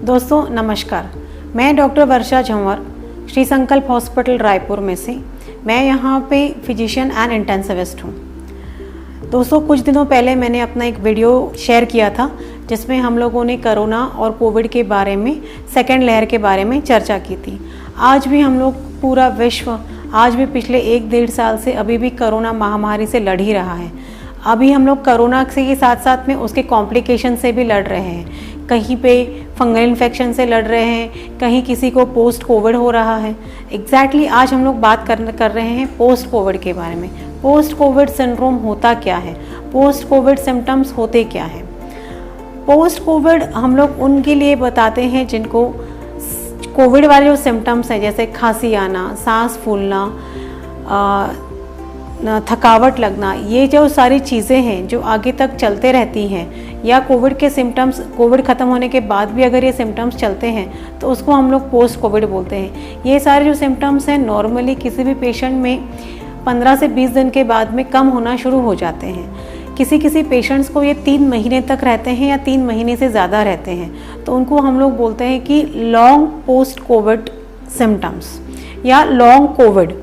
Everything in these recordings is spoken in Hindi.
दोस्तों नमस्कार, मैं डॉक्टर वर्षा झंवर श्री संकल्प हॉस्पिटल रायपुर में से। मैं यहाँ पे फिजिशियन एंड इंटेंसिविस्ट हूँ। दोस्तों कुछ दिनों पहले मैंने अपना एक वीडियो शेयर किया था जिसमें हम लोगों ने कोरोना और कोविड के बारे में, सेकेंड लहर के बारे में चर्चा की थी। आज भी हम लोग, पूरा विश्व आज भी पिछले 1-1.5 साल से अभी भी कोरोना महामारी से लड़ ही रहा है। अभी हम लोग कोरोना के साथ साथ में उसके कॉम्प्लिकेशन से भी लड़ रहे हैं। कहीं पे फंगल इन्फेक्शन से लड़ रहे हैं, कहीं किसी को पोस्ट कोविड हो रहा है। एग्जैक्टली आज हम लोग बात कर रहे हैं पोस्ट कोविड के बारे में। पोस्ट कोविड सिंड्रोम होता क्या है, पोस्ट कोविड सिम्टम्स होते क्या हैं। पोस्ट कोविड हम लोग उनके लिए बताते हैं जिनको कोविड वाले जो सिम्टम्स हैं, जैसे खांसी आना, सांस फूलना, थकावट लगना, ये जो सारी चीज़ें हैं जो आगे तक चलते रहती हैं, या कोविड के सिम्टम्स, कोविड ख़त्म होने के बाद भी अगर ये सिम्टम्स चलते हैं तो उसको हम लोग पोस्ट कोविड बोलते हैं। ये सारे जो सिम्टम्स हैं नॉर्मली किसी भी पेशेंट में 15 से 20 दिन के बाद में कम होना शुरू हो जाते हैं। किसी पेशेंट्स को ये 3 महीने तक रहते हैं या 3 महीने से ज़्यादा रहते हैं, तो उनको हम लोग बोलते हैं कि लॉन्ग पोस्ट कोविड सिम्टम्स या लॉन्ग कोविड।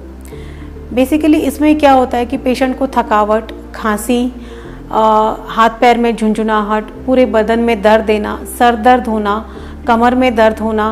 बेसिकली इसमें क्या होता है कि पेशेंट को थकावट, खांसी, हाथ पैर में झुंझुनाहट, पूरे बदन में दर्द देना, सर दर्द होना, कमर में दर्द होना,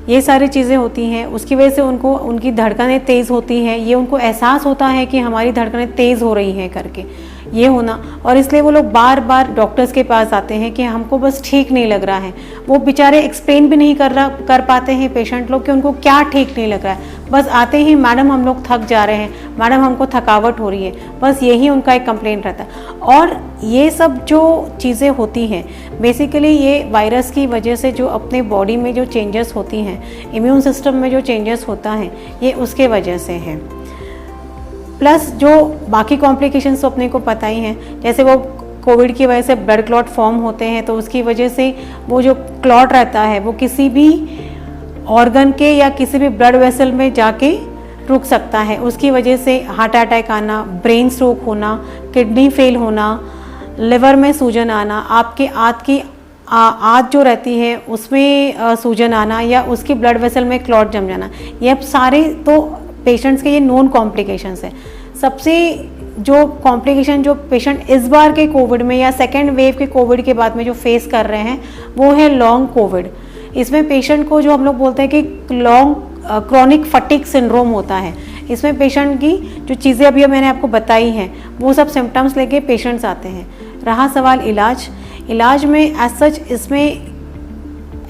ये सारी चीज़ें होती हैं। उसकी वजह से उनकी धड़कनें तेज़ होती हैं। ये उनको एहसास होता है कि हमारी धड़कनें तेज़ हो रही हैं करके, ये होना। और इसलिए वो लोग बार बार डॉक्टर्स के पास आते हैं कि हमको बस ठीक नहीं लग रहा है। वो बेचारे एक्सप्लेन भी नहीं कर पाते हैं पेशेंट लोग कि उनको क्या ठीक नहीं लग रहा है। बस आते ही, मैडम हम लोग थक जा रहे हैं, मैडम हमको थकावट हो रही है, बस यही उनका एक कंप्लेंट रहता है। और ये सब जो चीज़ें होती हैं बेसिकली ये वायरस की वजह से जो अपने बॉडी में जो चेंजेस होती हैं, इम्यून सिस्टम में जो चेंजेस होता है, ये उसके वजह से है। प्लस जो बाकी कॉम्प्लिकेशंस तो अपने को पता ही हैं, जैसे वो कोविड की वजह से ब्लड क्लॉट फॉर्म होते हैं, तो उसकी वजह से वो जो क्लॉट रहता है वो किसी भी ऑर्गन के या किसी भी ब्लड वेसल में जाके रुक सकता है। उसकी वजह से हार्ट अटैक आना, ब्रेन स्ट्रोक होना, किडनी फेल होना, लिवर में सूजन आना, आपके आंत जो रहती है उसमें सूजन आना, या उसकी ब्लड वेसल में क्लॉट जम जाना, ये अब सारे तो पेशेंट्स के ये नोन कॉम्प्लिकेशंस है। सबसे जो कॉम्प्लिकेशन जो पेशेंट इस बार के कोविड में या सेकेंड वेव के कोविड के बाद में जो फेस कर रहे हैं वो है लॉन्ग कोविड। इसमें पेशेंट को जो हम लोग बोलते हैं कि लॉन्ग क्रॉनिक फटीग सिंड्रोम होता है। इसमें पेशेंट की जो चीज़ें अभी मैंने आपको बताई हैं वो सब सिम्टम्स लेके पेशेंट्स आते हैं। रहा सवाल इलाज में एज सच इसमें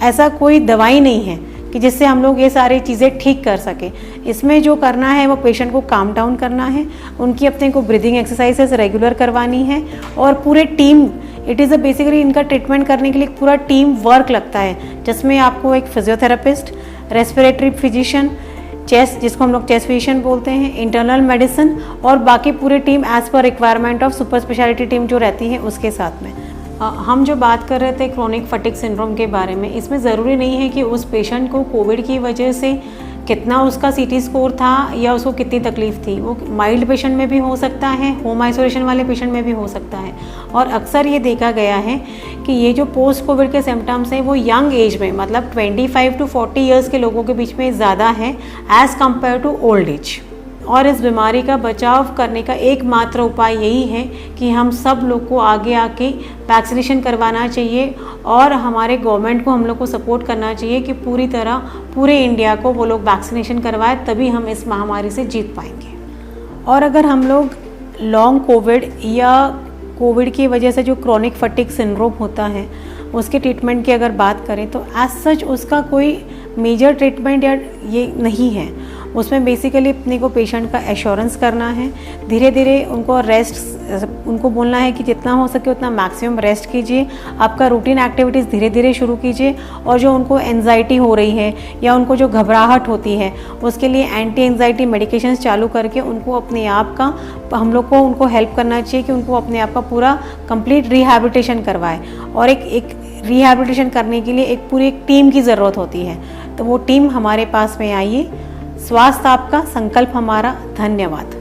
ऐसा कोई दवाई नहीं है कि जिससे हम लोग ये सारी चीज़ें ठीक कर सकें। इसमें जो करना है वो पेशेंट को काम डाउन करना है, उनकी अपने को ब्रीदिंग एक्सरसाइजेस रेगुलर करवानी है, और पूरे टीम, इट इज़ बेसिकली इनका ट्रीटमेंट करने के लिए पूरा टीम वर्क लगता है, जिसमें आपको एक फिजियोथेरेपिस्ट, रेस्पिरेटरी फिजिशियन, चेस्ट जिसको हम लोग चेस्ट फिजिशियन बोलते हैं, इंटरनल मेडिसिन, और बाकी पूरी team as per requirement of super speciality team जो रहती है उसके साथ में। हम जो बात कर रहे थे क्रोनिक फटीग सिंड्रोम के बारे में, इसमें ज़रूरी नहीं है कि उस पेशेंट को कोविड की वजह से कितना उसका सीटी स्कोर था या उसको कितनी तकलीफ थी। वो माइल्ड पेशेंट में भी हो सकता है, होम आइसोलेशन वाले पेशेंट में भी हो सकता है। और अक्सर ये देखा गया है कि ये जो पोस्ट कोविड के सिम्टम्स हैं वो यंग एज में, मतलब 25 to 40 ईयर्स के लोगों के बीच में ज़्यादा है as compared to old age. और इस बीमारी का बचाव करने का एकमात्र उपाय यही है कि हम सब लोग को आगे आके वैक्सीनेशन करवाना चाहिए, और हमारे गवर्नमेंट को हम लोग को सपोर्ट करना चाहिए कि पूरी तरह पूरे इंडिया को वो लोग वैक्सीनेशन करवाएं, तभी हम इस महामारी से जीत पाएंगे। और अगर हम लोग लॉन्ग कोविड या कोविड की वजह से जो क्रॉनिक फटीग सिंड्रोम होता है उसके ट्रीटमेंट की अगर बात करें तो एज सच उसका कोई मेजर ट्रीटमेंट या ये नहीं है। उसमें बेसिकली अपने को पेशेंट का एश्योरेंस करना है, धीरे धीरे उनको उनको बोलना है कि जितना हो सके उतना मैक्सिमम रेस्ट कीजिए, आपका रूटीन एक्टिविटीज़ धीरे धीरे शुरू कीजिए, और जो उनको एंजाइटी हो रही है या उनको जो घबराहट होती है उसके लिए एंटी एंजाइटी मेडिकेशंस चालू करके उनको अपने आप का, हम लोग को उनको हेल्प करना चाहिए कि उनको अपने आप का पूरा कंप्लीट रिहैबिलिटेशन करवाए। और एक रिहैबिलिटेशन करने के लिए एक पूरी टीम की ज़रूरत होती है, तो वो टीम हमारे पास में आइए। स्वास्थ्य आपका, संकल्प हमारा। धन्यवाद।